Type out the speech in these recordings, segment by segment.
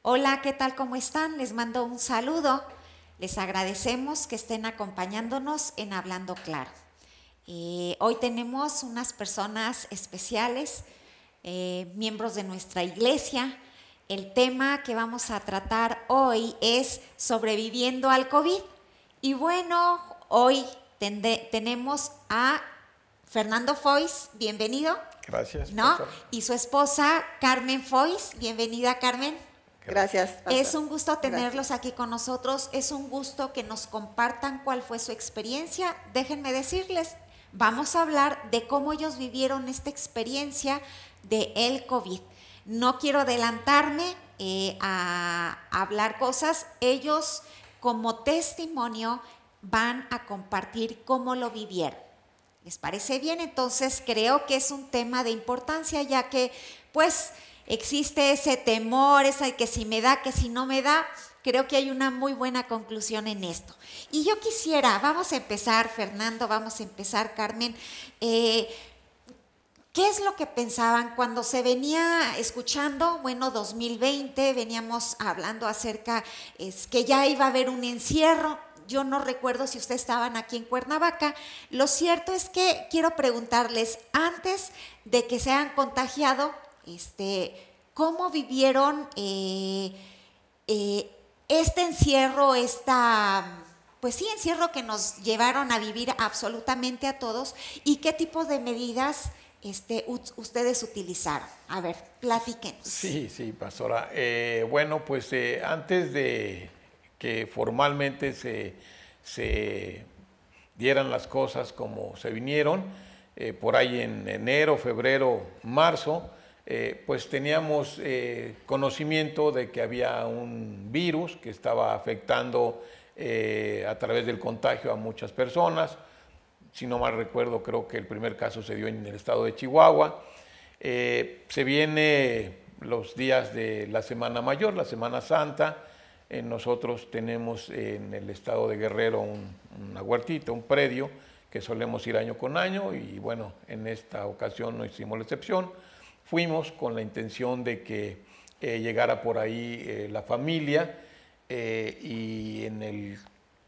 Hola, ¿qué tal? ¿Cómo están? Les mando un saludo. Les agradecemos que estén acompañándonos en Hablando Claro. Hoy tenemos unas personas especiales, miembros de nuestra iglesia. El tema que vamos a tratar hoy es sobreviviendo al COVID. Y bueno, hoy tenemos a Fernando Foix, bienvenido. Gracias, ¿No? pastor. Y su esposa Carmen Foix, bienvenida Carmen. Gracias, pastor. Es un gusto tenerlos Gracias. aquí con nosotros, es un gusto que nos compartan cuál fue su experiencia. Déjenme decirles, vamos a hablar de cómo ellos vivieron esta experiencia de el COVID. No quiero adelantarme a hablar cosas, ellos como testimonio van a compartir cómo lo vivieron. ¿Les parece bien? Entonces creo que es un tema de importancia, ya que pues existe ese temor, esa que si me da, que si no me da. Creo que hay una muy buena conclusión en esto. Y yo quisiera, vamos a empezar, Fernando, vamos a empezar, Carmen. ¿Qué es lo que pensaban cuando se venía escuchando? Bueno, 2020, veníamos hablando acerca, que ya iba a haber un encierro. Yo no recuerdo si ustedes estaban aquí en Cuernavaca. Lo cierto es que quiero preguntarles, antes de que se hayan contagiado, ¿cómo vivieron este encierro, pues sí, encierro que nos llevaron a vivir absolutamente a todos? ¿Y qué tipo de medidas ustedes utilizaron? A ver, platíquenos. Sí, pastora. Bueno, pues antes de que formalmente se dieran las cosas como se vinieron, por ahí en enero, febrero, marzo, pues teníamos conocimiento de que había un virus que estaba afectando a través del contagio a muchas personas. Si no mal recuerdo, creo que el primer caso se dio en el estado de Chihuahua. Se viene los días de la Semana Mayor, la Semana Santa. Nosotros tenemos en el estado de Guerrero una huertita, un predio que solemos ir año con año, y bueno, en esta ocasión no hicimos la excepción. Fuimos con la intención de que llegara por ahí la familia, y en el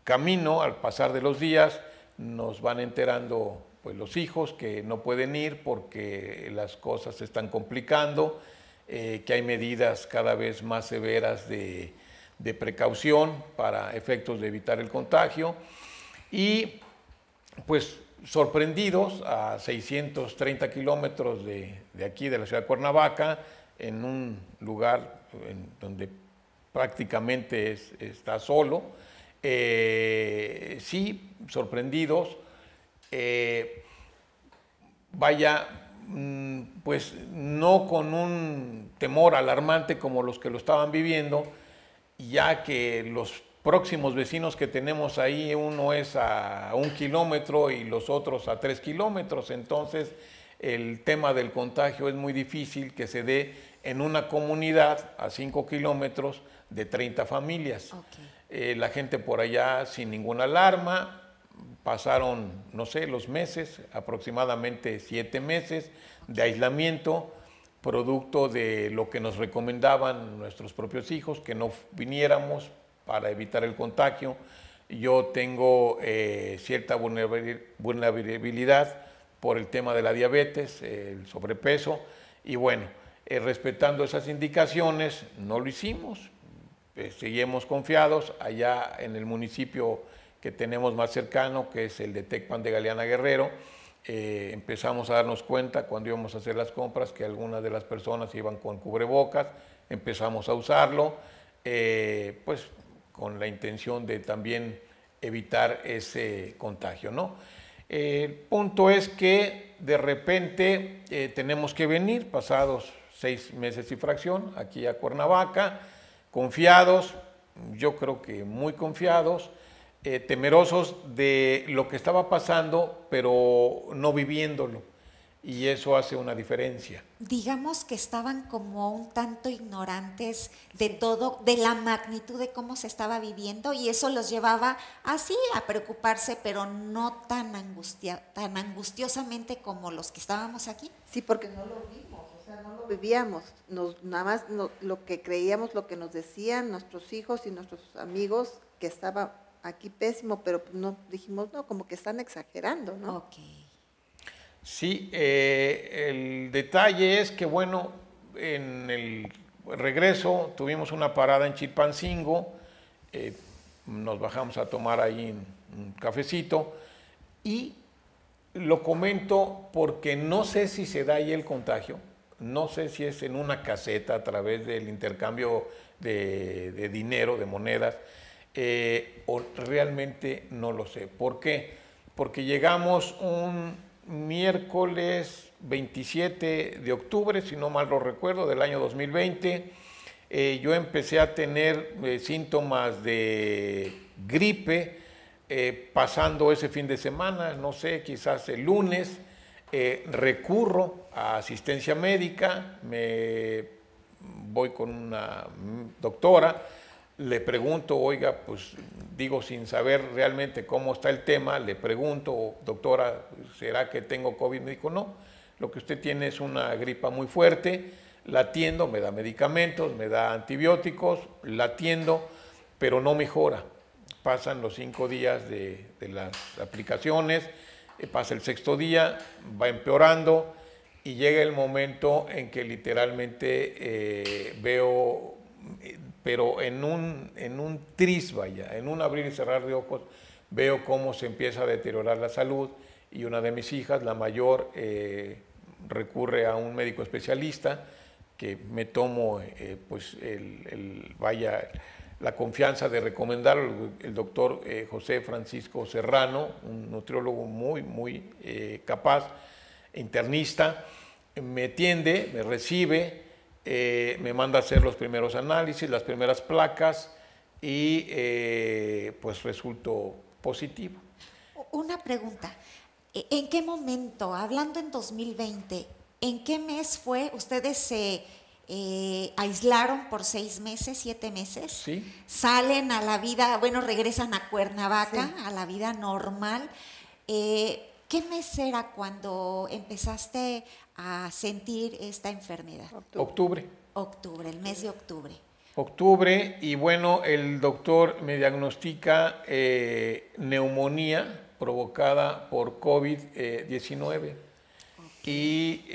camino, al pasar de los días, nos van enterando pues los hijos que no pueden ir porque las cosas se están complicando, que hay medidas cada vez más severas de precaución para efectos de evitar el contagio, y pues sorprendidos a 630 kilómetros de aquí, de la ciudad de Cuernavaca, en un lugar donde prácticamente está solo. Sí, sorprendidos, pues no con un temor alarmante como los que lo estaban viviendo, ya que los próximos vecinos que tenemos ahí, uno es a 1 kilómetro y los otros a 3 kilómetros, entonces el tema del contagio es muy difícil que se dé en una comunidad a 5 kilómetros de 30 familias. Okay. La gente por allá sin ninguna alarma, pasaron, no sé, los meses, aproximadamente 7 meses de aislamiento, producto de lo que nos recomendaban nuestros propios hijos, que no viniéramos para evitar el contagio. Yo tengo cierta vulnerabilidad por el tema de la diabetes, el sobrepeso, y bueno, respetando esas indicaciones, no lo hicimos. Seguimos confiados allá en el municipio que tenemos más cercano, que es el de Tecpan de Galeana, Guerrero. Empezamos a darnos cuenta cuando íbamos a hacer las compras que algunas de las personas iban con cubrebocas, empezamos a usarlo, pues con la intención de también evitar ese contagio, ¿no? El punto es que de repente tenemos que venir, pasados 6 meses y fracción, aquí a Cuernavaca, confiados, yo creo que muy confiados, temerosos de lo que estaba pasando, pero no viviéndolo. Y eso hace una diferencia. Digamos que estaban como un tanto ignorantes de todo, de la magnitud de cómo se estaba viviendo, y eso los llevaba así a preocuparse, pero no tan angustiosamente como los que estábamos aquí. Sí, porque no lo vimos. sea, no lo vivíamos, nada más lo que creíamos, lo que nos decían nuestros hijos y nuestros amigos, que estaba aquí pésimo, pero no dijimos, no, como que están exagerando, ¿no? Ok. Sí, el detalle es que, bueno, en el regreso tuvimos una parada en Chilpancingo, nos bajamos a tomar ahí un cafecito y lo comento porque no sé si se da ahí el contagio, no sé si es en una caseta a través del intercambio de dinero, de monedas, o realmente no lo sé. ¿Por qué? Porque llegamos un miércoles 27 de octubre, si no mal lo recuerdo, del año 2020. Yo empecé a tener síntomas de gripe, pasando ese fin de semana, no sé, quizás el lunes, recurro a asistencia médica, me voy con una doctora, le pregunto, oiga, pues digo sin saber realmente cómo está el tema, le pregunto, doctora, ¿será que tengo COVID? Me dijo, no, lo que usted tiene es una gripa muy fuerte, la atiendo, me da medicamentos, me da antibióticos, la atiendo, pero no mejora. Pasan los 5 días de las aplicaciones, pasa el 6º día, va empeorando y llega el momento en que literalmente veo, pero en un tris, vaya, en un abrir y cerrar de ojos, veo cómo se empieza a deteriorar la salud y una de mis hijas, la mayor, recurre a un médico especialista que me tomo pues la confianza de recomendarlo, el doctor José Francisco Serrano, un nutriólogo muy capaz, internista, me atiende, me recibe, me manda a hacer los primeros análisis, las primeras placas y pues resultó positivo. Una pregunta, ¿en qué momento, hablando en 2020, en qué mes fue, ustedes se aislaron por 6 meses, 7 meses? Sí. Salen a la vida, bueno, regresan a Cuernavaca, Sí. a la vida normal. ¿Qué mes era cuando empezaste a sentir esta enfermedad? Octubre. Octubre, el mes de octubre. Octubre, y bueno, el doctor me diagnostica neumonía provocada por COVID-19. Y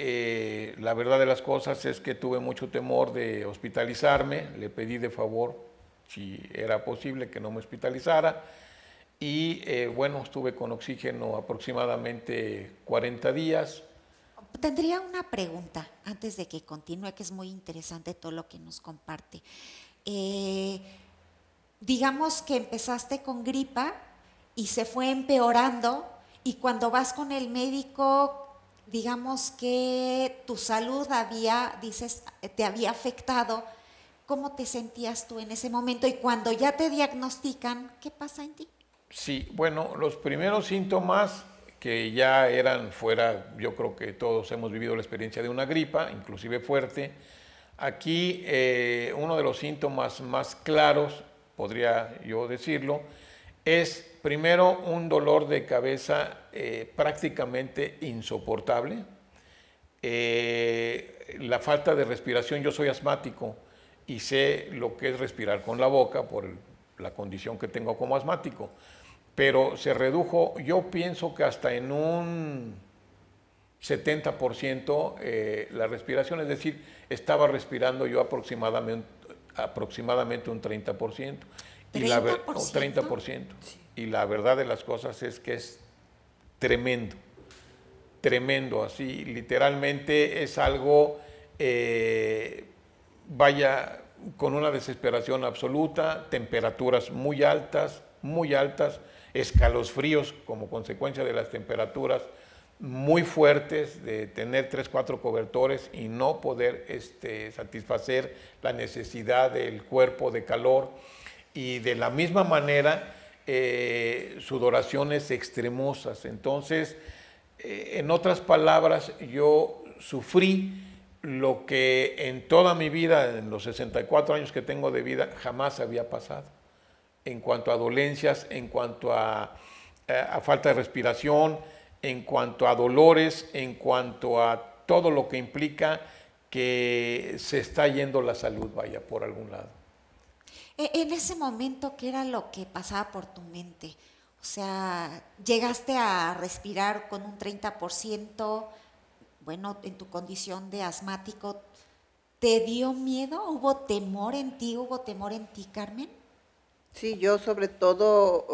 la verdad de las cosas es que tuve mucho temor de hospitalizarme, le pedí de favor, si era posible, que no me hospitalizara. Y bueno, estuve con oxígeno aproximadamente 40 días. Tendría una pregunta antes de que continúe, que es muy interesante todo lo que nos comparte. Digamos que empezaste con gripa y se fue empeorando, y cuando vas con el médico, digamos que tu salud te había afectado. ¿Cómo te sentías tú en ese momento? Y cuando ya te diagnostican, ¿qué pasa en ti? Sí, bueno, los primeros síntomas que ya eran fuera, yo creo que todos hemos vivido la experiencia de una gripa, inclusive fuerte. Aquí uno de los síntomas más claros, podría yo decirlo, es primero un dolor de cabeza prácticamente insoportable, la falta de respiración. Yo soy asmático y sé lo que es respirar con la boca por la condición que tengo como asmático, pero se redujo, yo pienso que hasta en un 70% la respiración, es decir, estaba respirando yo aproximadamente un 30%. Y ¿30%? un 30%. Sí. Y la verdad de las cosas es que es tremendo, tremendo, así literalmente es algo, vaya, con una desesperación absoluta, temperaturas muy altas, escalofríos como consecuencia de las temperaturas muy fuertes, de tener 3, 4 cobertores y no poder satisfacer la necesidad del cuerpo de calor. Y de la misma manera, sudoraciones extremosas. Entonces, en otras palabras, yo sufrí lo que en toda mi vida, en los 64 años que tengo de vida, jamás había pasado. En cuanto a dolencias, en cuanto a falta de respiración, en cuanto a dolores, en cuanto a todo lo que implica que se está yendo la salud, vaya, por algún lado. En ese momento, ¿qué era lo que pasaba por tu mente? O sea, llegaste a respirar con un 30%, bueno, en tu condición de asmático, ¿te dio miedo? ¿Hubo temor en ti? ¿Hubo temor en ti, Carmen? Sí, yo sobre todo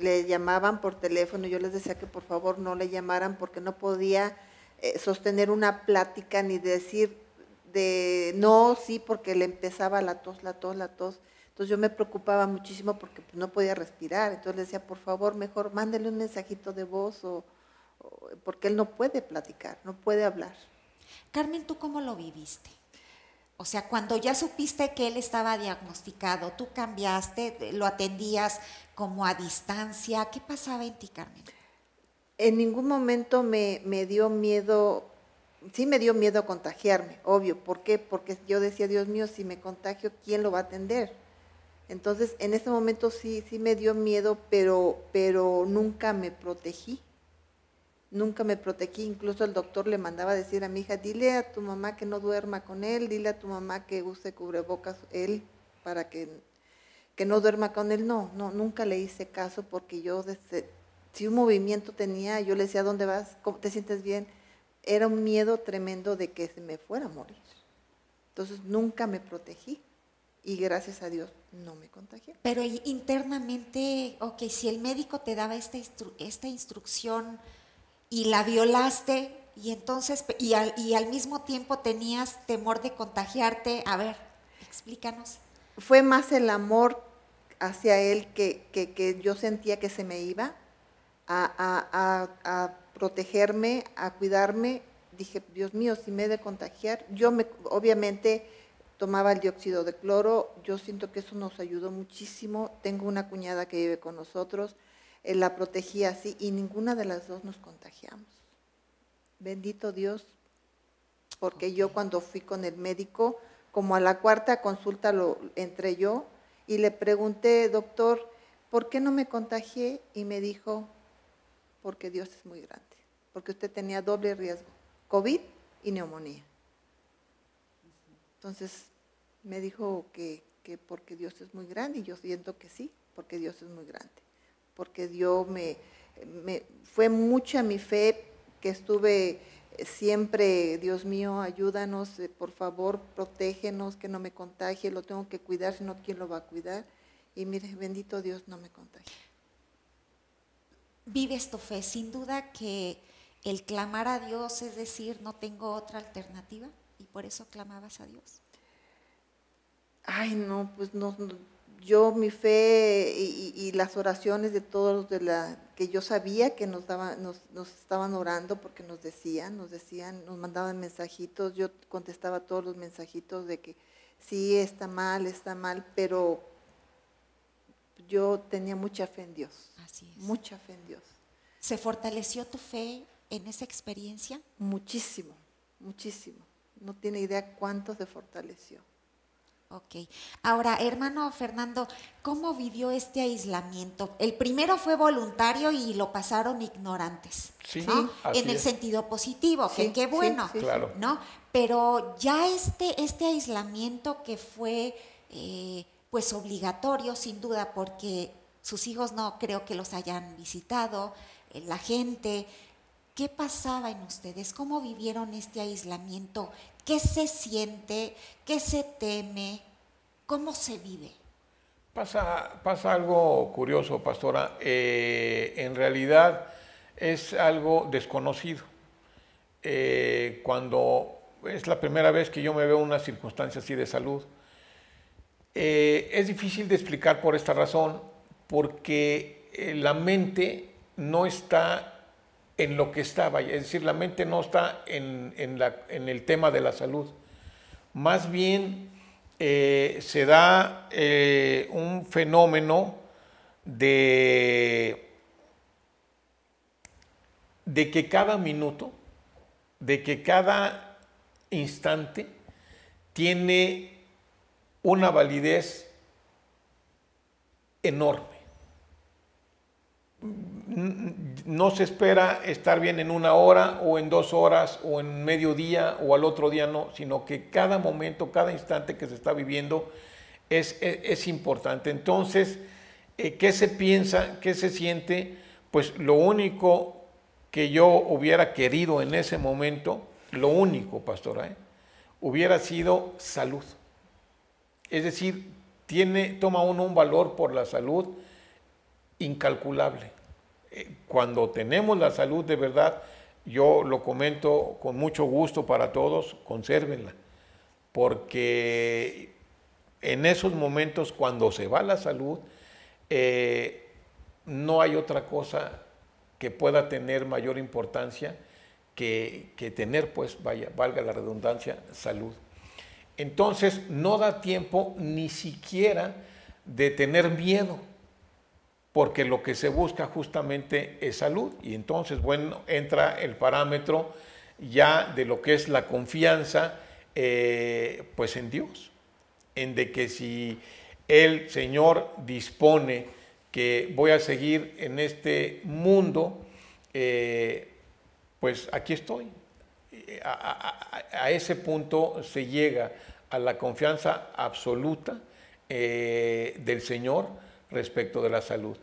le llamaban por teléfono y yo les decía que por favor no le llamaran porque no podía sostener una plática ni decir de no, sí, porque le empezaba la tos, la tos, la tos. Entonces yo me preocupaba muchísimo porque pues, no podía respirar. Entonces le decía, por favor, mejor mándele un mensajito de voz porque él no puede platicar, no puede hablar. Carmen, ¿tú cómo lo viviste? O sea, cuando ya supiste que él estaba diagnosticado, ¿tú cambiaste, lo atendías como a distancia? ¿Qué pasaba en ti, Carmen? En ningún momento me dio miedo, sí me dio miedo contagiarme, obvio. ¿Por qué? Porque yo decía, Dios mío, si me contagio, ¿quién lo va a atender? Entonces, en ese momento sí me dio miedo, pero nunca me protegí. Nunca me protegí, incluso el doctor le mandaba a decir a mi hija, dile a tu mamá que no duerma con él, dile a tu mamá que use cubrebocas él para que no duerma con él. No, nunca le hice caso porque yo si un movimiento tenía, yo le decía, ¿dónde vas? ¿Cómo te sientes bien? Era un miedo tremendo de que se me fuera a morir. Entonces nunca me protegí y gracias a Dios no me contagié. Pero internamente, ok, si el médico te daba esta instrucción y la violaste y entonces y al mismo tiempo tenías temor de contagiarte, a ver, explícanos. Fue más el amor hacia él que yo sentía que se me iba a protegerme, a cuidarme. Dije, Dios mío, si me he de contagiar, obviamente tomaba el dióxido de cloro, yo siento que eso nos ayudó muchísimo. Tengo una cuñada que vive con nosotros, la protegía así y ninguna de las dos nos contagiamos. Bendito Dios, porque yo cuando fui con el médico, como a la cuarta consulta entré yo y le pregunté, doctor, ¿por qué no me contagié? Y me dijo, porque Dios es muy grande, porque usted tenía doble riesgo, COVID y neumonía. Entonces me dijo que porque Dios es muy grande y yo siento que sí, porque Dios es muy grande. Porque Dios fue mucha mi fe que estuve siempre, Dios mío, ayúdanos, por favor, protégenos, que no me contagie, lo tengo que cuidar, si no, ¿quién lo va a cuidar? Y mire, bendito Dios, no me contagie. Vives tu fe, sin duda que el clamar a Dios, es decir, no tengo otra alternativa, y por eso clamabas a Dios. Ay, no, pues no, yo mi fe y las oraciones de todos que yo sabía que nos estaban orando porque nos decían, nos mandaban mensajitos, yo contestaba todos los mensajitos de que sí, está mal, pero yo tenía mucha fe en Dios. Así es. Mucha fe en Dios. ¿Se fortaleció tu fe en esa experiencia? Muchísimo, muchísimo. No tiene idea cuánto se fortaleció. Ok. Ahora, hermano Fernando, ¿cómo vivió este aislamiento? El primero fue voluntario y lo pasaron ignorantes, Sí, ¿no? así En el es. sentido positivo, Sí, que qué bueno, sí, claro. ¿no? Pero ya este aislamiento que fue pues obligatorio, sin duda, porque sus hijos no creo que los hayan visitado, la gente, ¿qué pasaba en ustedes? ¿Cómo vivieron este aislamiento? ¿Qué se siente? ¿Qué se teme? ¿Cómo se vive? Pasa algo curioso, pastora. En realidad es algo desconocido. Cuando es la primera vez que yo me veo en una circunstancia así de salud, es difícil de explicar por esta razón, porque la mente no está en lo que estaba, es decir, la mente no está en el tema de la salud. Más bien se da un fenómeno de que cada minuto, de que cada instante tiene una validez enorme. no se espera estar bien en 1 hora o en 2 horas o en mediodía o al otro día, no, sino que cada momento, cada instante que se está viviendo es importante. Entonces, ¿qué se piensa? ¿Qué se siente? Pues lo único que yo hubiera querido en ese momento, lo único, pastora, hubiera sido salud. Es decir, toma uno un valor por la salud incalculable. Cuando tenemos la salud de verdad, yo lo comento con mucho gusto para todos, consérvenla, porque en esos momentos cuando se va la salud, no hay otra cosa que pueda tener mayor importancia que tener, pues, valga la redundancia, salud. Entonces no da tiempo ni siquiera de tener miedo, porque lo que se busca justamente es salud. Y entonces, bueno, entra el parámetro ya de lo que es la confianza, pues en Dios, en de que si el Señor dispone que voy a seguir en este mundo, pues aquí estoy. A ese punto se llega a la confianza absoluta del Señor respecto de la salud.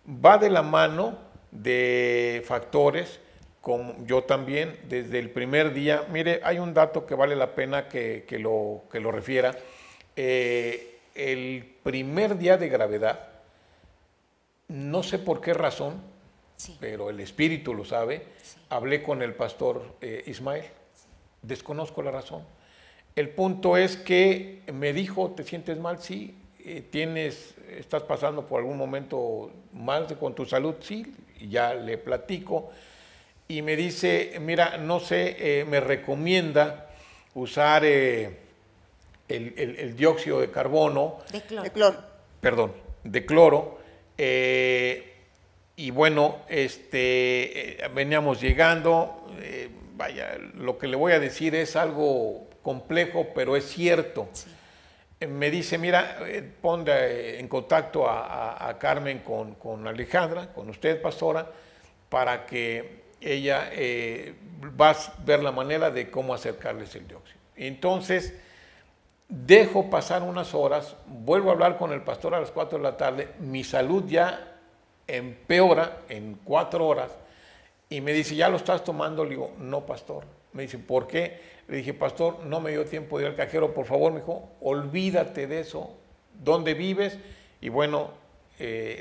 Va de la mano de factores, como yo también, desde el primer día. Mire, hay un dato que vale la pena que lo refiera. El primer día de gravedad, no sé por qué razón, sí, pero el Espíritu lo sabe, sí, hablé con el pastor Ismael, desconozco la razón. El punto es que me dijo, ¿te sientes mal? Sí. ¿Estás pasando por algún momento mal con tu salud? Sí, y ya le platico. Y me dice, mira, no sé, me recomienda usar el dióxido de carbono. De cloro. De cloro. Perdón, de cloro. Y bueno, veníamos llegando. Vaya, lo que le voy a decir es algo complejo, pero es cierto. Sí. Me dice, mira, ponte en contacto a Carmen con Alejandra, con usted, pastora, para que ella va a ver la manera de cómo acercarles el dióxido. Entonces, dejo pasar unas horas, vuelvo a hablar con el pastor a las 4 de la tarde, mi salud ya empeora en 4 horas, y me dice, ¿ya lo estás tomando? Le digo, no, pastor. Me dice, ¿por qué? Le dije, pastor, no me dio tiempo de ir al cajero, por favor. Me dijo, olvídate de eso, ¿dónde vives? Y bueno,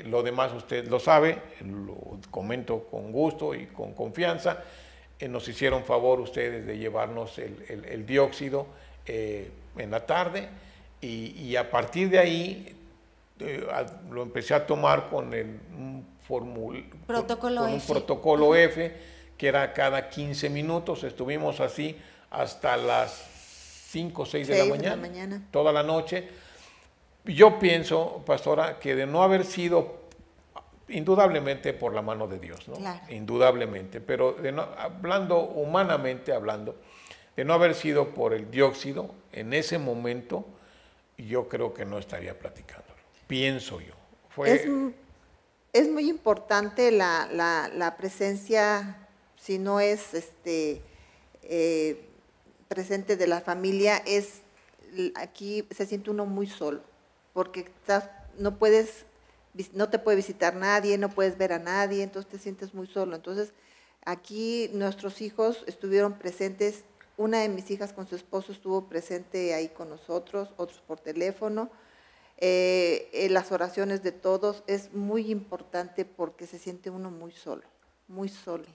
lo demás usted lo sabe, lo comento con gusto y con confianza. Nos hicieron favor ustedes de llevarnos el dióxido en la tarde, y a partir de ahí lo empecé a tomar con un protocolo F, que era cada 15 minutos. Estuvimos así hasta las 5 o 6 de la mañana, toda la noche. Yo pienso, pastora, que de no haber sido, indudablemente por la mano de Dios, ¿no? Claro. Indudablemente, pero hablando humanamente, de no haber sido por el dióxido, en ese momento, yo creo que no estaría platicándolo. Pienso yo. Es muy importante la presencia, si no es presente de la familia, aquí se siente uno muy solo, porque no te puede visitar nadie, no puedes ver a nadie, entonces te sientes muy solo. Entonces, aquí nuestros hijos estuvieron presentes. Una de mis hijas con su esposo estuvo presente ahí con nosotros, otros por teléfono. Las oraciones de todos es muy importante, porque se siente uno muy solo, muy solo.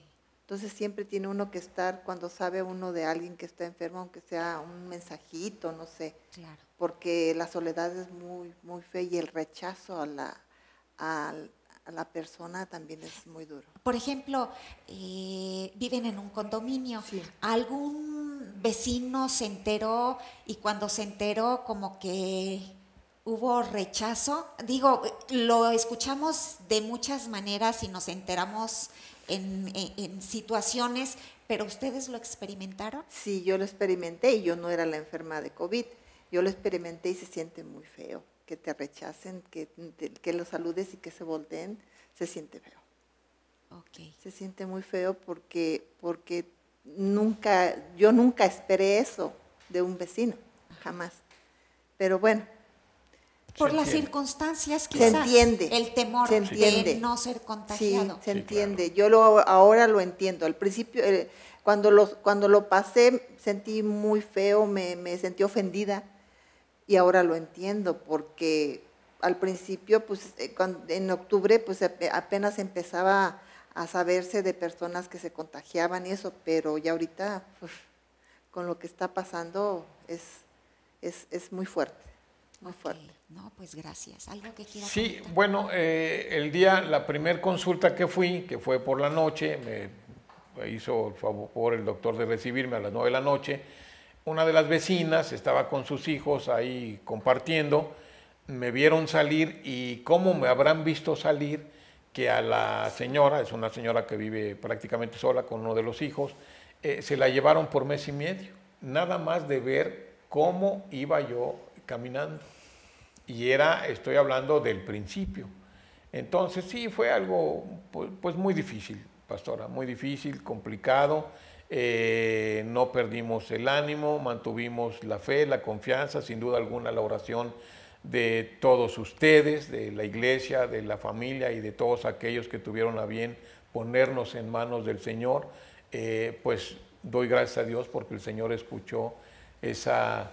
Entonces siempre tiene uno que estar, cuando sabe uno de alguien que está enfermo, aunque sea un mensajito, no sé, claro, porque la soledad es muy, muy fea, y el rechazo a la persona también es muy duro. Por ejemplo, viven en un condominio, sí, ¿algún vecino se enteró, y cuando se enteró como que hubo rechazo? Digo, lo escuchamos de muchas maneras y nos enteramos en situaciones, pero ¿ustedes lo experimentaron? Sí, yo lo experimenté, y yo no era la enferma de COVID. Yo lo experimenté y se siente muy feo, que te rechacen, que los saludes y que se volteen, se siente feo. Ok. Se siente muy feo porque yo nunca esperé eso de un vecino, jamás. Pero bueno, Por Se las entiende. circunstancias, se quizás. entiende. El temor Se entiende. de no ser Sí, contagiado. se Sí, entiende. Ahora lo entiendo. Al principio, cuando lo pasé, sentí muy feo, me sentí ofendida, y ahora lo entiendo porque al principio, pues en octubre, pues apenas empezaba a saberse de personas que se contagiaban y eso, pero ya ahorita, uf, con lo que está pasando, es muy fuerte, muy Ok. fuerte. No, pues gracias. ¿Algo que quiera Sí, comentar? bueno, la primer consulta que fui, que fue por la noche, me hizo el favor el doctor de recibirme a las 9 de la noche. Una de las vecinas estaba con sus hijos ahí compartiendo, me vieron salir y cómo me habrán visto salir, que a la señora, es una señora que vive prácticamente sola con uno de los hijos, se la llevaron por mes y medio, nada más de ver cómo iba yo caminando. Y estoy hablando del principio. Entonces sí, fue algo pues muy difícil, pastora, muy difícil, complicado. No perdimos el ánimo, mantuvimos la fe, la confianza, sin duda alguna la oración de todos ustedes, de la iglesia, de la familia y de todos aquellos que tuvieron a bien ponernos en manos del Señor. Pues doy gracias a Dios porque el Señor escuchó esa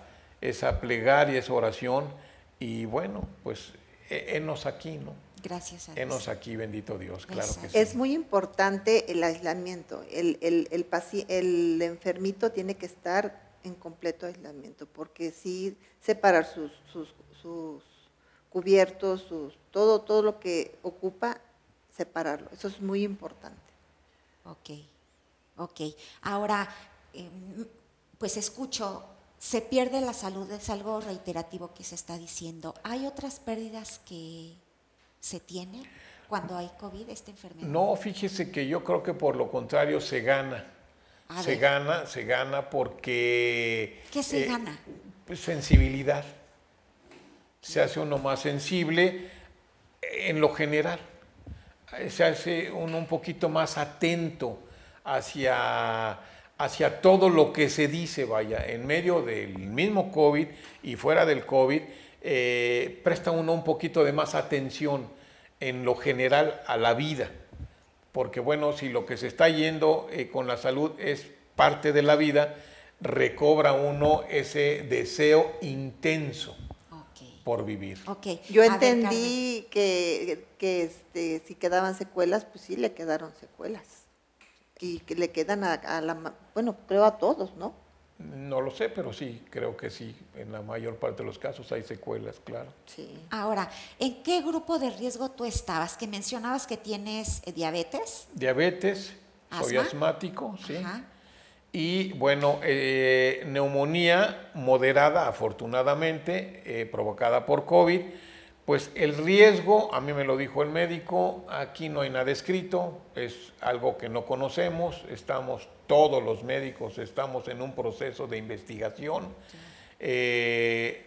plegaria, esa oración. Y bueno, pues henos aquí, ¿no? Gracias a Dios. Henos aquí, bendito Dios, claro Eso que es. sí. Es muy importante el aislamiento. El enfermito tiene que estar en completo aislamiento, porque sí separar sus cubiertos, todo lo que ocupa, separarlo. Eso es muy importante. Ok. Ahora, pues escucho, se pierde la salud, es algo reiterativo que se está diciendo. ¿Hay otras pérdidas que se tienen cuando hay COVID, esta enfermedad? No, fíjese que yo creo que por lo contrario se gana. A Se ver. gana, se gana porque... ¿Qué se gana? Pues sensibilidad. Se hace uno más sensible en lo general. Se hace uno un poquito más atento hacia todo lo que se dice, vaya, en medio del mismo COVID y fuera del COVID, presta uno un poquito de más atención en lo general a la vida. Porque bueno, si lo que se está yendo con la salud es parte de la vida, recobra uno ese deseo intenso Ok. por vivir. Ok. Yo A ver, entendí que si quedaban secuelas, pues sí le quedaron secuelas. Y que le quedan bueno, creo a todos, ¿no? No lo sé, pero sí, creo que sí. En la mayor parte de los casos hay secuelas, claro. Sí. Ahora, ¿en qué grupo de riesgo tú estabas? Que mencionabas que tienes diabetes. Diabetes, soy ¿Asma? asmático, sí. Ajá. Y bueno, neumonía moderada, afortunadamente, provocada por COVID. Pues el riesgo, a mí me lo dijo el médico, aquí no hay nada escrito, es algo que no conocemos, todos los médicos estamos en un proceso de investigación. Espero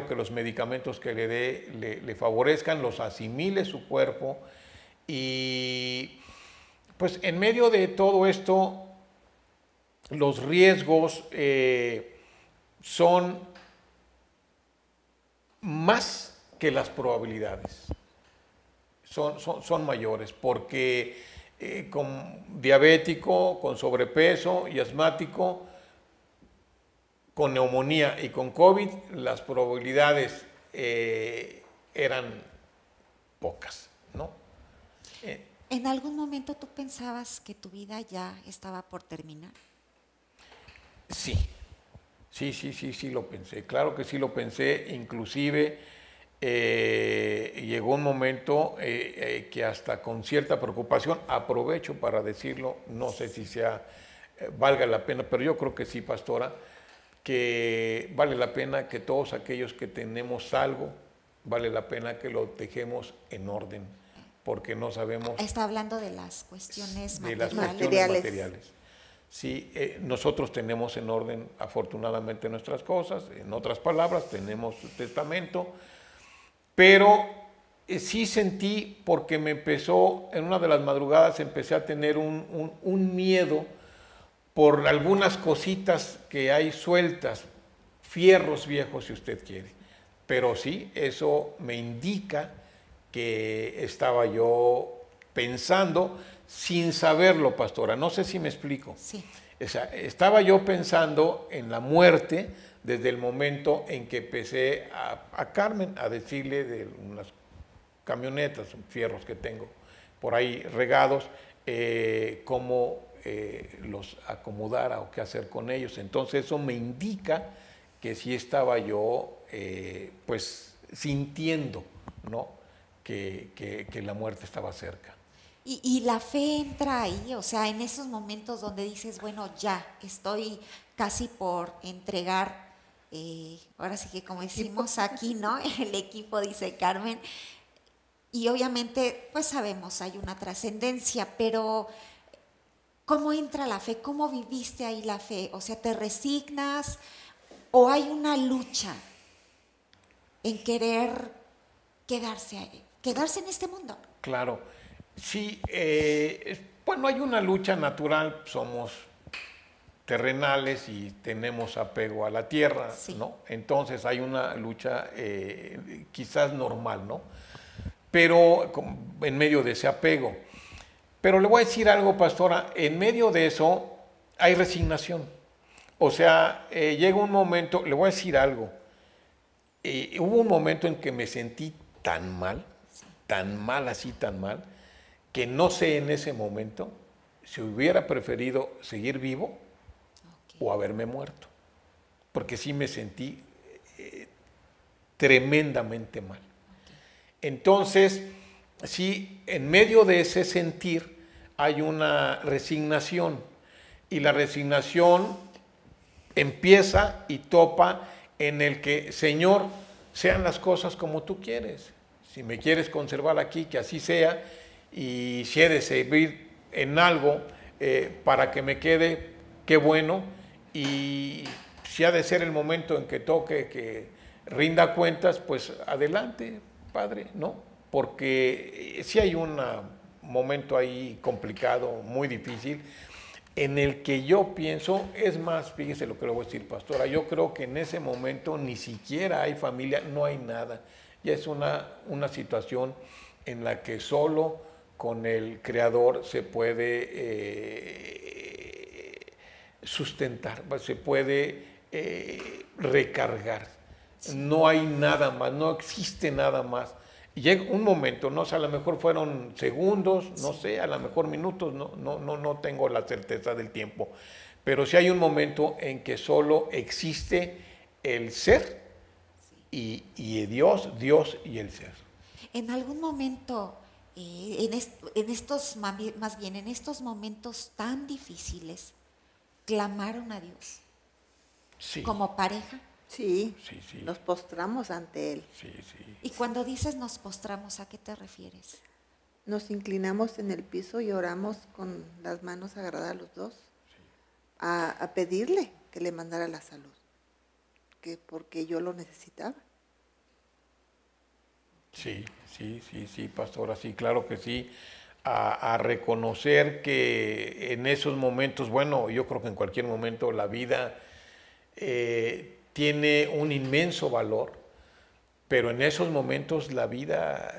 que los medicamentos que le dé le favorezcan, los asimile su cuerpo y pues en medio de todo esto los riesgos son más que las probabilidades. Son mayores porque con diabético, con sobrepeso y asmático, con neumonía y con COVID, las probabilidades eran pocas, ¿no? ¿En algún momento tú pensabas que tu vida ya estaba por terminar? Sí, sí lo pensé, claro que sí lo pensé, inclusive llegó un momento que hasta con cierta preocupación, aprovecho para decirlo, no sé si valga la pena, pero yo creo que sí, pastora, que vale la pena que todos aquellos que tenemos algo, vale la pena que lo dejemos en orden, porque no sabemos... Está hablando de las cuestiones materiales. De las cuestiones materiales. Sí, nosotros tenemos en orden afortunadamente nuestras cosas, en otras palabras, tenemos testamento, pero Sí sentí, porque me empezó, en una de las madrugadas empecé a tener un miedo por algunas cositas que hay sueltas, fierros viejos si usted quiere. Pero sí, eso me indica que estaba yo pensando sin saberlo, pastora. No sé si me explico. Sí. O sea, estaba yo pensando en la muerte desde el momento en que empecé a Carmen a decirle de unas camionetas, fierros que tengo por ahí regados, cómo los acomodara o qué hacer con ellos. Entonces eso me indica que sí estaba yo pues sintiendo, ¿no? que la muerte estaba cerca. Y la fe entra ahí, o sea, en esos momentos donde dices, bueno, ya estoy casi por entregar, ahora sí que como decimos aquí, ¿no? El equipo, dice Carmen, y obviamente, pues sabemos, hay una trascendencia, pero ¿cómo entra la fe? ¿Cómo viviste ahí la fe? O sea, ¿te resignas o hay una lucha en querer quedarse en este mundo? Claro, sí, bueno, hay una lucha natural, somos terrenales y tenemos apego a la tierra, Sí. ¿no? Entonces hay una lucha quizás normal, ¿no? Pero en medio de ese apego. Pero le voy a decir algo, pastora, en medio de eso hay resignación. O sea, llega un momento, le voy a decir algo, hubo un momento en que me sentí tan mal, así tan mal, que no sé en ese momento si hubiera preferido seguir vivo o haberme muerto, porque sí me sentí tremendamente mal. Entonces, sí, en medio de ese sentir hay una resignación, y la resignación empieza y topa en el que, Señor, sean las cosas como tú quieres. Si me quieres conservar aquí, que así sea, y si he de servir en algo para que me quede, qué bueno, y si ha de ser el momento en que toque que rinda cuentas, pues adelante, Padre, ¿no? Porque sí hay un momento ahí complicado, muy difícil, en el que yo pienso, es más, fíjese lo que le voy a decir, pastora, yo creo que en ese momento ni siquiera hay familia, no hay nada. Ya es una situación en la que solo con el Creador se puede sustentar, se puede recargar. No hay nada más, no existe nada más. Y llega un momento, no sé, a lo mejor fueron segundos, no sé, a lo mejor minutos, no tengo la certeza del tiempo, pero sí hay un momento en que solo existe el ser y Dios y el ser. En algún momento, en estos, más bien en estos momentos tan difíciles, clamaron a Dios Sí, como pareja. Sí, sí, sí, nos postramos ante Él. sí, sí. Y cuando dices nos postramos, ¿a qué te refieres? Nos inclinamos en el piso y oramos con las manos agarradas los dos a pedirle que le mandara la salud, que porque yo lo necesitaba. Sí, pastora, sí, claro que sí. A reconocer que en esos momentos, bueno, yo creo que en cualquier momento la vida tiene un inmenso valor, pero en esos momentos la vida,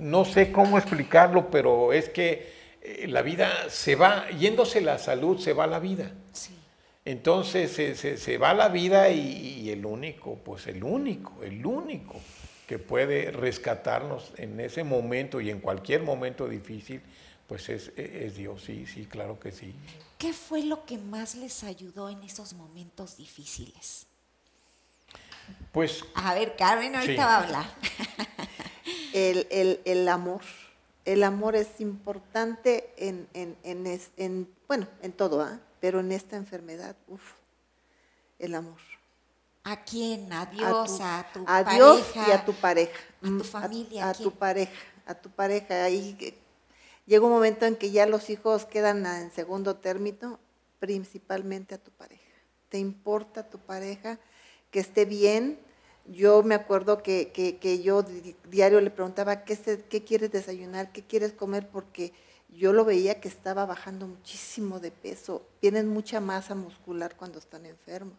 no sé cómo explicarlo, pero es que la vida se va, yéndose la salud, se va la vida. Sí. Entonces se va la vida y el único que puede rescatarnos en ese momento y en cualquier momento difícil, pues es Dios, sí, claro que sí. ¿Qué fue lo que más les ayudó en esos momentos difíciles? Pues A ver, Carmen ahorita sí. va a hablar. El amor. El amor es importante bueno, en todo, ¿ah? Pero en esta enfermedad, el amor. ¿A quién? ¿A Dios? ¿A tu a pareja? Dios y a tu pareja. ¿A tu familia? A tu pareja. Ahí llega un momento en que ya los hijos quedan en segundo término, principalmente a tu pareja. ¿Te importa tu pareja que esté bien? Yo me acuerdo que yo diario le preguntaba, ¿qué quieres desayunar? ¿Qué quieres comer? Porque yo lo veía que estaba bajando muchísimo de peso. Tienen mucha masa muscular cuando están enfermos.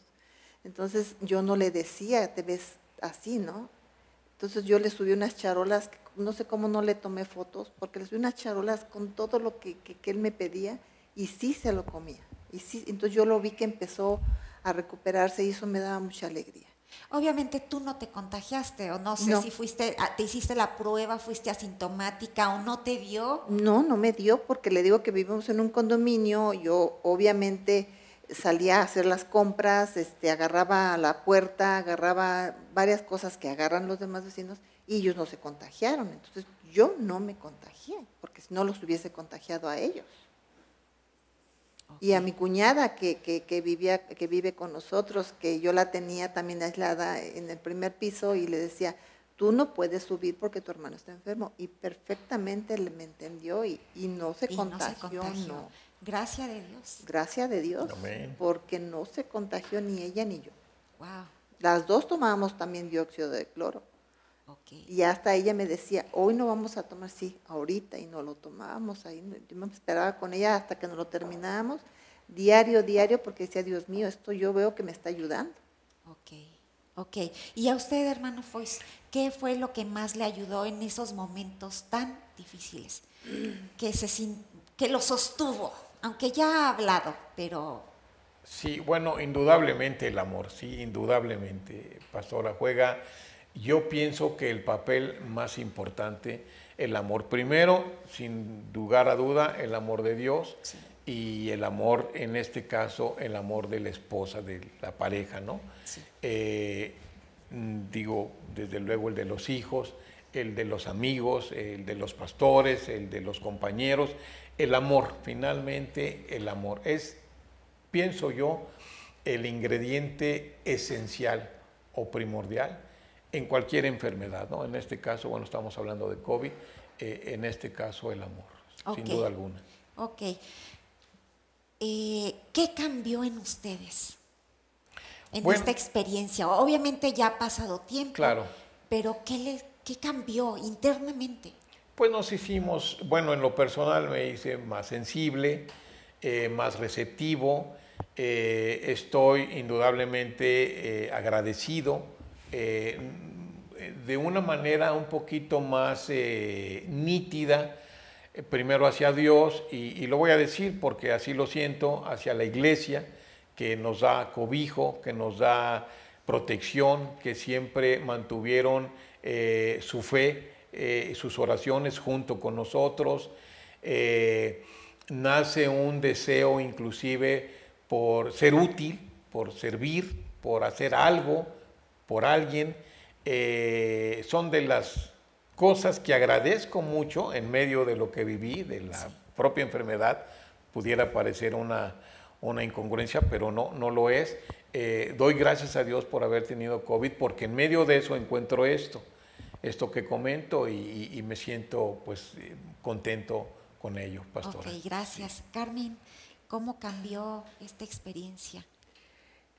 Entonces yo no le decía, te ves así, ¿no? Entonces yo le subí unas charolas, no sé cómo no le tomé fotos, porque le subí unas charolas con todo lo que él me pedía y sí se lo comía. Y sí, entonces yo lo vi que empezó a recuperarse y eso me daba mucha alegría. Obviamente tú no te contagiaste, o no sé No. si te hiciste la prueba, fuiste asintomática o no te dio. No, no me dio porque le digo que vivimos en un condominio, yo obviamente salía a hacer las compras, agarraba a la puerta, agarraba varias cosas que agarran los demás vecinos y ellos no se contagiaron. Entonces yo no me contagié porque si no los hubiese contagiado a ellos. Y a mi cuñada que vive con nosotros, que yo la tenía también aislada en el primer piso y le decía, tú no puedes subir porque tu hermano está enfermo. Y perfectamente me entendió y no se contagió, no. Gracias de Dios. Gracias de Dios, Amén. porque no se contagió ni ella ni yo. Wow. Las dos tomábamos también dióxido de cloro. Okay. Y hasta ella me decía, hoy no vamos a tomar, sí, ahorita, y no lo tomábamos ahí. Yo me esperaba con ella hasta que nos lo terminábamos, diario, porque decía, Dios mío, esto yo veo que me está ayudando. Ok. Y a usted, hermano Foix, ¿qué fue lo que más le ayudó en esos momentos tan difíciles? Que lo sostuvo, aunque ya ha hablado, pero... Sí, bueno, indudablemente el amor, sí, indudablemente, pastora, juega. Yo pienso que el papel más importante, el amor. Primero, sin lugar a duda, el amor de Dios, sí, y el amor, en este caso, el amor de la esposa, de la pareja, ¿no? Sí. Digo, desde luego el de los hijos, el de los amigos, el de los pastores, el de los compañeros. El amor, finalmente, el amor es, pienso yo, el ingrediente esencial o primordial en cualquier enfermedad, ¿no? En este caso, bueno, estamos hablando de COVID, en este caso el amor, sin duda alguna. Ok. ¿Qué cambió en ustedes en esta experiencia? Obviamente ya ha pasado tiempo, claro, pero ¿qué cambió internamente? Pues nos hicimos, bueno, en lo personal me hice más sensible, más receptivo, estoy indudablemente agradecido, de una manera un poquito más nítida, primero hacia Dios, y lo voy a decir porque así lo siento, hacia la iglesia, que nos da cobijo, que nos da protección, que siempre mantuvieron su fe, sus oraciones junto con nosotros. Nace un deseo inclusive por ser útil, por servir, por hacer algo por alguien. Son de las cosas que agradezco mucho en medio de lo que viví, de la propia enfermedad. Pudiera parecer una incongruencia, pero no lo es. Doy gracias a Dios por haber tenido COVID, porque en medio de eso encuentro esto que comento y me siento pues contento con ello, pastora. Ok, gracias. Sí. Carmen, ¿cómo cambió esta experiencia?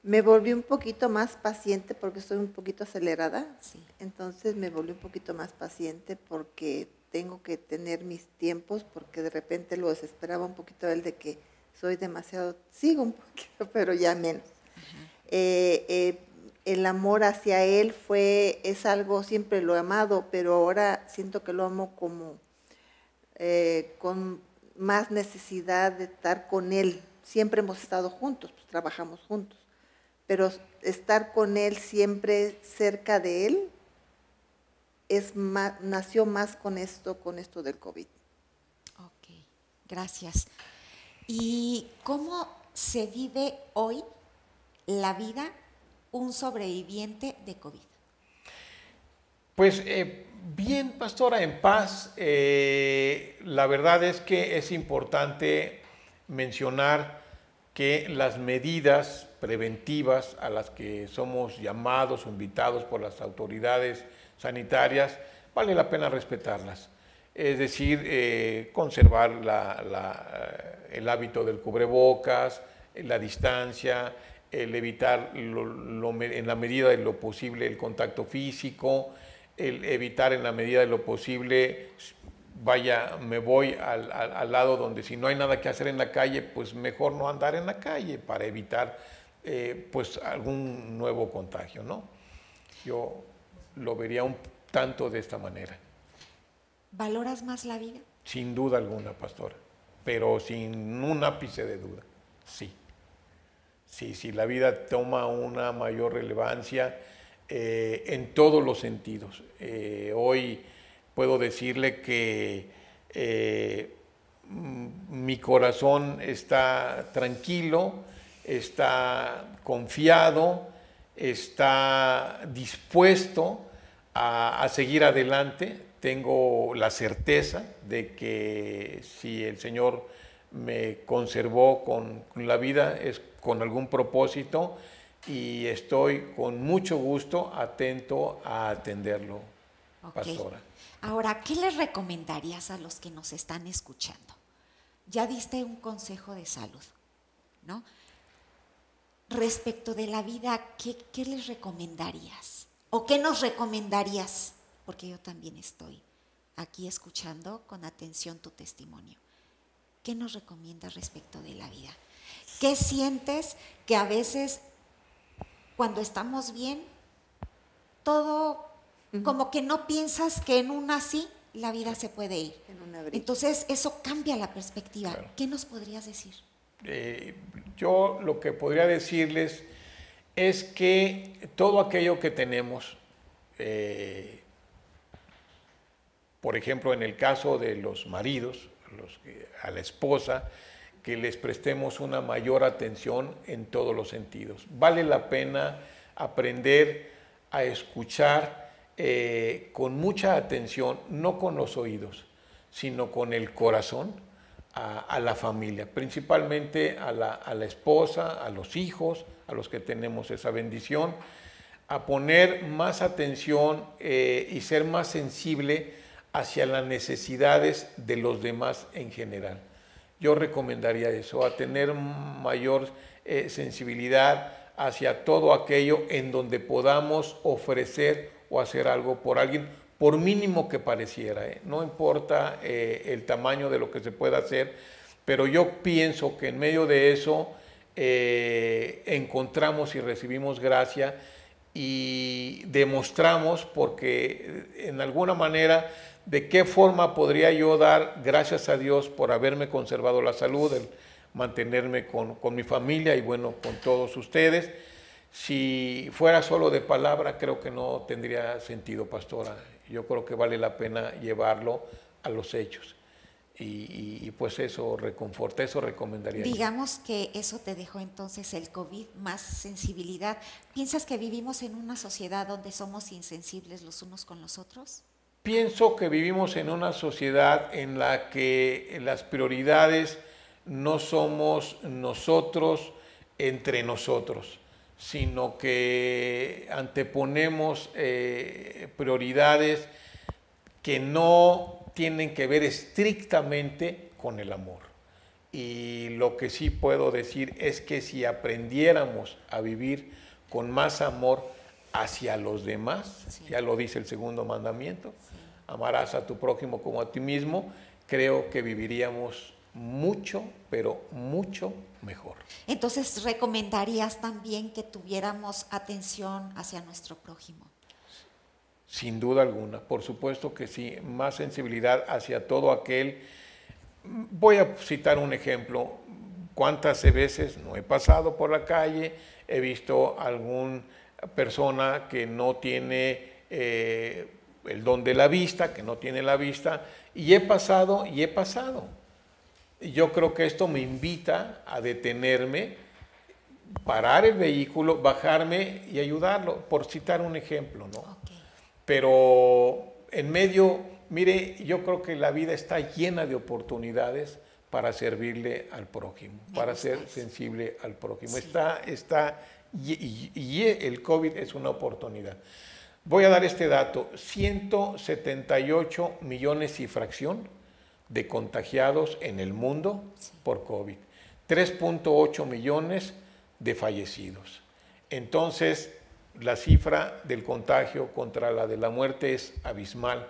Me volví un poquito más paciente porque estoy un poquito acelerada, sí. Entonces me volví un poquito más paciente porque tengo que tener mis tiempos, porque de repente lo desesperaba un poquito él de que soy demasiado, sigo un poquito, pero ya menos. El amor hacia él es algo, siempre lo he amado, pero ahora siento que lo amo como con más necesidad de estar con él. Siempre hemos estado juntos, pues trabajamos juntos, pero estar con él siempre cerca de él nació más con esto del COVID. Ok, gracias. ¿Y cómo se vive hoy la vida un sobreviviente de COVID? Pues bien, pastora, en paz. La verdad es que es importante mencionar que las medidas preventivas a las que somos llamados o invitados por las autoridades sanitarias, vale la pena respetarlas. Es decir, conservar el hábito del cubrebocas, la distancia, el evitar en la medida de lo posible el contacto físico, el evitar en la medida de lo posible, me voy al lado donde si no hay nada que hacer en la calle, pues mejor no andar en la calle para evitar pues algún nuevo contagio, ¿no? Yo lo vería un tanto de esta manera. ¿Valoras más la vida? Sin duda alguna, pastora, pero sin un ápice de duda, sí. Sí, la vida toma una mayor relevancia en todos los sentidos. Hoy puedo decirle que mi corazón está tranquilo, está confiado, está dispuesto a seguir adelante. Tengo la certeza de que si el Señor me conservó con la vida es con algún propósito y estoy con mucho gusto atento a atenderlo, pastora. Ahora, ¿qué les recomendarías a los que nos están escuchando? Ya diste un consejo de salud, ¿no? Respecto de la vida, ¿qué les recomendarías? ¿O qué nos recomendarías? Porque yo también estoy aquí escuchando con atención tu testimonio. ¿Qué nos recomiendas respecto de la vida? ¿Qué sientes que a veces cuando estamos bien, todo como que no piensas que en una así la vida se puede ir? Entonces eso cambia la perspectiva. Claro. ¿Qué nos podrías decir? Yo lo que podría decirles es que todo aquello que tenemos, por ejemplo, en el caso de los maridos, a la esposa, que les prestemos una mayor atención en todos los sentidos. Vale la pena aprender a escuchar con mucha atención, no con los oídos, sino con el corazón a la familia, principalmente a la esposa, a los hijos, a los que tenemos esa bendición, a poner más atención y ser más sensible hacia las necesidades de los demás en general. Yo recomendaría eso, a tener mayor sensibilidad hacia todo aquello en donde podamos ofrecer o hacer algo por alguien, por mínimo que pareciera. No importa el tamaño de lo que se pueda hacer, pero yo pienso que en medio de eso encontramos y recibimos gracia y demostramos, porque en alguna manera, ¿de qué forma podría yo dar gracias a Dios por haberme conservado la salud, el mantenerme con mi familia y bueno, con todos ustedes? Si fuera solo de palabra, creo que no tendría sentido, pastora. Yo creo que vale la pena llevarlo a los hechos. Y pues eso reconforta, eso recomendaría. Digamos que eso te dejó entonces el COVID, más sensibilidad. ¿Piensas que vivimos en una sociedad donde somos insensibles los unos con los otros? Pienso que vivimos en una sociedad en la que las prioridades no somos nosotros entre nosotros, sino que anteponemos prioridades que no tienen que ver estrictamente con el amor. Y lo que sí puedo decir es que si aprendiéramos a vivir con más amor hacia los demás, sí, ya lo dice el segundo mandamiento, sí, amarás a tu prójimo como a ti mismo, creo que viviríamos mucho, pero mucho mejor. Entonces, ¿recomendarías también que tuviéramos atención hacia nuestro prójimo? Sin duda alguna, por supuesto que sí, más sensibilidad hacia todo aquel. Voy a citar un ejemplo. ¿Cuántas veces no he pasado por la calle, he visto alguna persona que no tiene el don de la vista, que no tiene la vista, y he pasado y he pasado? Y yo creo que esto me invita a detenerme, parar el vehículo, bajarme y ayudarlo, por citar un ejemplo, ¿no? Okay. Pero en medio, mire, yo creo que la vida está llena de oportunidades para servirle al prójimo, para ser sensible al prójimo. Sí. Y el COVID es una oportunidad. Voy a dar este dato: 178 millones y fracción de contagiados en el mundo, sí, por COVID. 3.8 millones de fallecidos. Entonces, la cifra del contagio contra la de la muerte es abismal.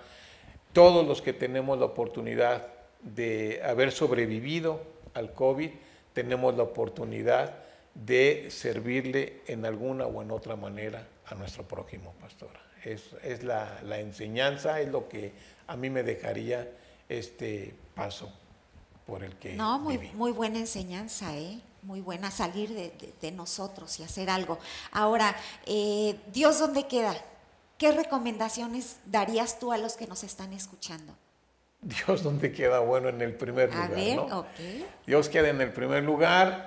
Todos los que tenemos la oportunidad de haber sobrevivido al COVID, tenemos la oportunidad de servirle en alguna o en otra manera a nuestro prójimo, pastora. Es la enseñanza, es lo que a mí me dejaría este paso por el que No, viví. muy buena enseñanza, muy buena salir de nosotros y hacer algo. Ahora, ¿Dios dónde queda? ¿Qué recomendaciones darías tú a los que nos están escuchando? Dios donde queda, bueno, en el primer lugar, A ver, ¿no? ok. Dios queda en el primer lugar.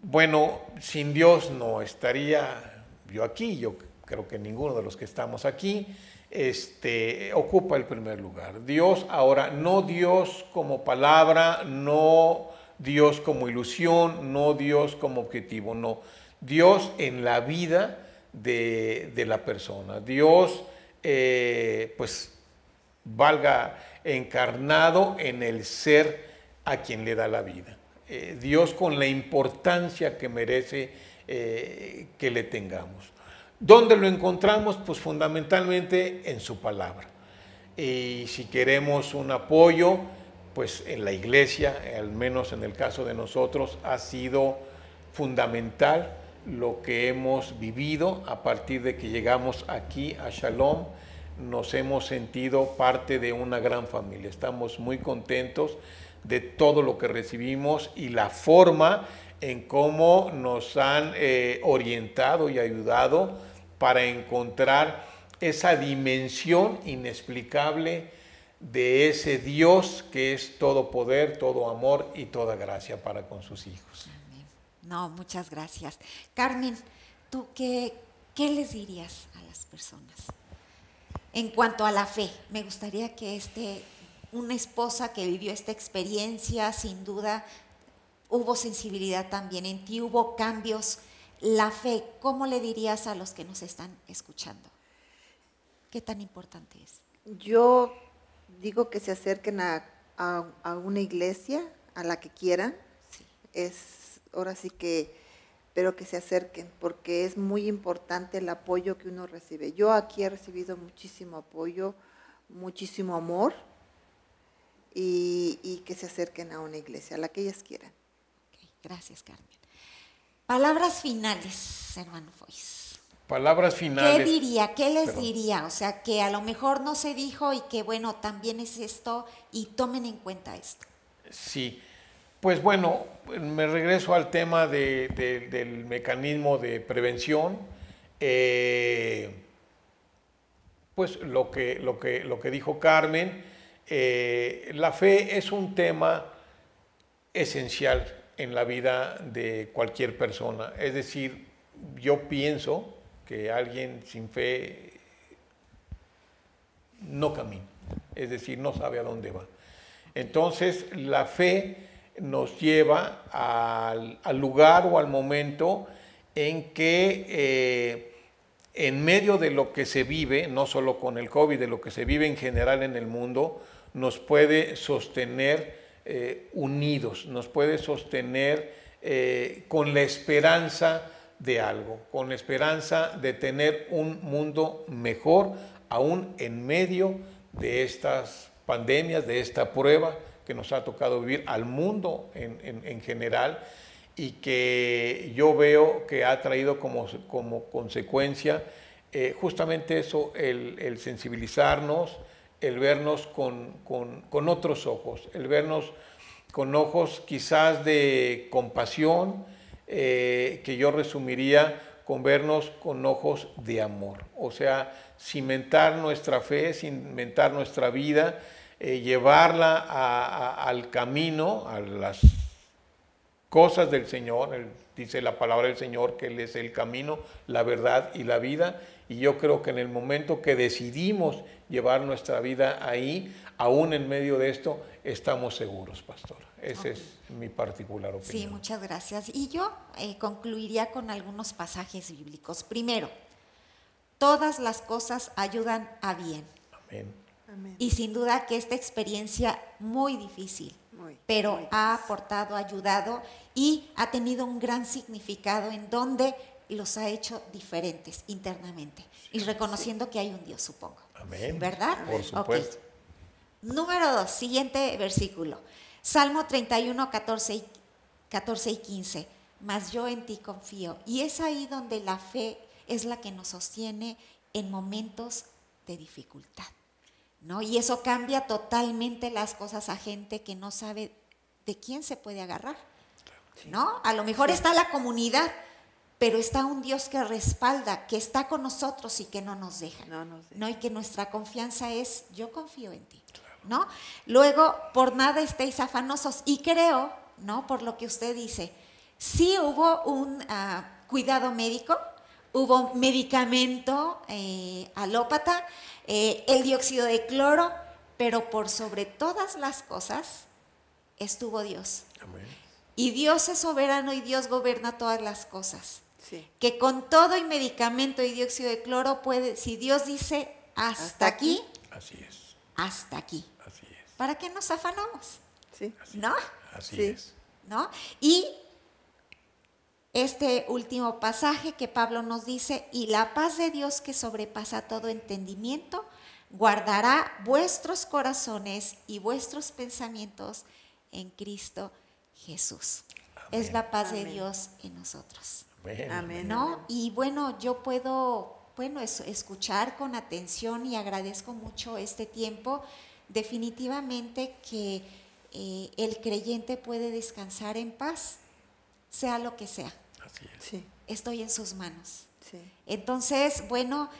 Bueno, sin Dios no estaría yo aquí. Yo creo que ninguno de los que estamos aquí ocupa el primer lugar. Dios, ahora, no Dios como palabra, no Dios como ilusión, no Dios como objetivo, no. Dios en la vida de la persona. Dios, pues, valga encarnado en el ser a quien le da la vida. Dios con la importancia que merece que le tengamos. ¿Dónde lo encontramos? Pues fundamentalmente en su palabra. Y si queremos un apoyo, pues en la iglesia, al menos en el caso de nosotros, ha sido fundamental lo que hemos vivido a partir de que llegamos aquí a Shalom. Nos hemos sentido parte de una gran familia. Estamos muy contentos de todo lo que recibimos y la forma en cómo nos han orientado y ayudado para encontrar esa dimensión inexplicable de ese Dios que es todo poder, todo amor y toda gracia para con sus hijos. Amén. No, muchas gracias. Carmen, ¿tú qué les dirías a las personas? En cuanto a la fe, me gustaría que una esposa que vivió esta experiencia, sin duda, hubo sensibilidad también en ti, hubo cambios. La fe, ¿cómo le dirías a los que nos están escuchando? ¿Qué tan importante es? Yo digo que se acerquen a una iglesia, a la que quieran. Sí. Ahora sí que, pero que se acerquen, porque es muy importante el apoyo que uno recibe. Yo aquí he recibido muchísimo apoyo, muchísimo amor, y que se acerquen a una iglesia, a la que ellas quieran. Okay, gracias, Carmen. Palabras finales, hermano Foix. Palabras finales. ¿Qué diría? ¿Qué les diría? O sea, que a lo mejor no se dijo y que, bueno, también es esto y tomen en cuenta esto. Sí. Pues bueno, me regreso al tema del mecanismo de prevención. Pues lo que dijo Carmen, la fe es un tema esencial en la vida de cualquier persona. Es decir, yo pienso que alguien sin fe no camina, es decir, no sabe a dónde va. Entonces, la fe nos lleva al lugar o al momento en que en medio de lo que se vive, no solo con el COVID, de lo que se vive en general en el mundo, nos puede sostener unidos, nos puede sostener con la esperanza de algo, con la esperanza de tener un mundo mejor, aún en medio de estas pandemias, de esta prueba que nos ha tocado vivir al mundo en general, y que yo veo que ha traído como consecuencia justamente eso, el sensibilizarnos, el vernos con otros ojos, el vernos con ojos quizás de compasión, que yo resumiría con vernos con ojos de amor. O sea, cimentar nuestra fe, cimentar nuestra vida, llevarla al camino, a las cosas del Señor. Dice la palabra del Señor que Él es el camino, la verdad y la vida. Y yo creo que en el momento que decidimos llevar nuestra vida ahí, aún en medio de esto, estamos seguros, pastora. Esa es mi particular opinión. Sí, muchas gracias. Y yo concluiría con algunos pasajes bíblicos. Primero, todas las cosas ayudan a bien. Amén. Amén. Y sin duda que esta experiencia muy difícil pero muy ha aportado, ha ayudado y ha tenido un gran significado en donde los ha hecho diferentes internamente y reconociendo que hay un Dios, supongo. Amén. ¿Verdad? Por supuesto. Ok. Número 2, siguiente versículo. Salmo 31, 14 y 15. Mas yo en ti confío. Y es ahí donde la fe es la que nos sostiene en momentos de dificultad, ¿no? Y eso cambia totalmente las cosas a gente que no sabe de quién se puede agarrar, ¿no? A lo mejor está la comunidad, pero está un Dios que respalda, que está con nosotros y que no nos deja, ¿no? Y que nuestra confianza es, yo confío en ti, ¿no? Luego, por nada estéis afanosos. Y creo, ¿no? Por lo que usted dice, sí hubo un cuidado médico, hubo medicamento alópata, el dióxido de cloro, pero por sobre todas las cosas estuvo Dios. Amén. Y Dios es soberano y Dios gobierna todas las cosas. Sí. Que con todo y medicamento y dióxido de cloro puede, si Dios dice hasta aquí, Así es. hasta aquí. Así es. ¿Para qué nos afanamos? Sí. ¿No? Así Sí. es. ¿No? Y este último pasaje que Pablo nos dice, y la paz de Dios que sobrepasa todo entendimiento, guardará vuestros corazones y vuestros pensamientos en Cristo Jesús. Amén. Es la paz de Amén. Dios en nosotros, Amén. Amén. ¿no? Y bueno, yo puedo, escuchar con atención y agradezco mucho este tiempo. Definitivamente que el creyente puede descansar en paz, sea lo que sea. Así es. Sí. Estoy en sus manos. Sí. Entonces, bueno,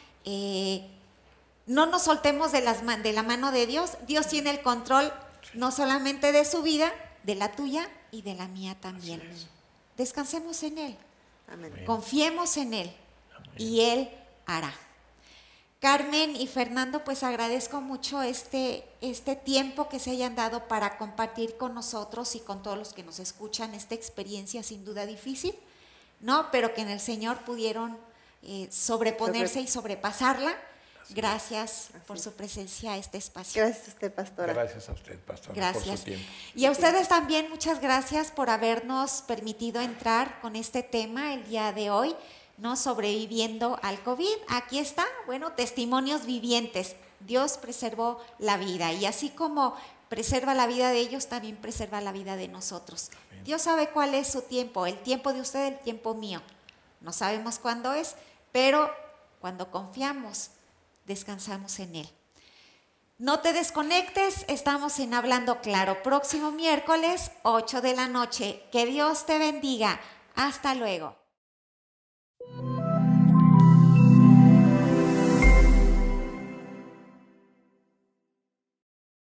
no nos soltemos de la mano de Dios. Dios tiene el control no solamente de su vida, de la tuya y de la mía también. Así es. Descansemos en Él, Amén. Amén. confiemos en Él Amén. y Él hará. Carmen y Fernando, pues agradezco mucho este tiempo que se hayan dado para compartir con nosotros y con todos los que nos escuchan esta experiencia sin duda difícil, ¿no? Pero que en el Señor pudieron sobreponerse y sobrepasarla. Gracias por su presencia a este espacio. Gracias a usted, pastora. Gracias a usted, pastor, por Gracias. su tiempo. Y a ustedes también muchas gracias por habernos permitido entrar con este tema el día de hoy, ¿no? Sobreviviendo al COVID. Aquí está, bueno, testimonios vivientes. Dios preservó la vida y así como preserva la vida de ellos, también preserva la vida de nosotros. Amén. Dios sabe cuál es su tiempo, el tiempo de usted, el tiempo mío. No sabemos cuándo es, pero cuando confiamos, descansamos en Él. No te desconectes, estamos en Hablando Claro. Próximo miércoles, 8 de la noche. Que Dios te bendiga. Hasta luego.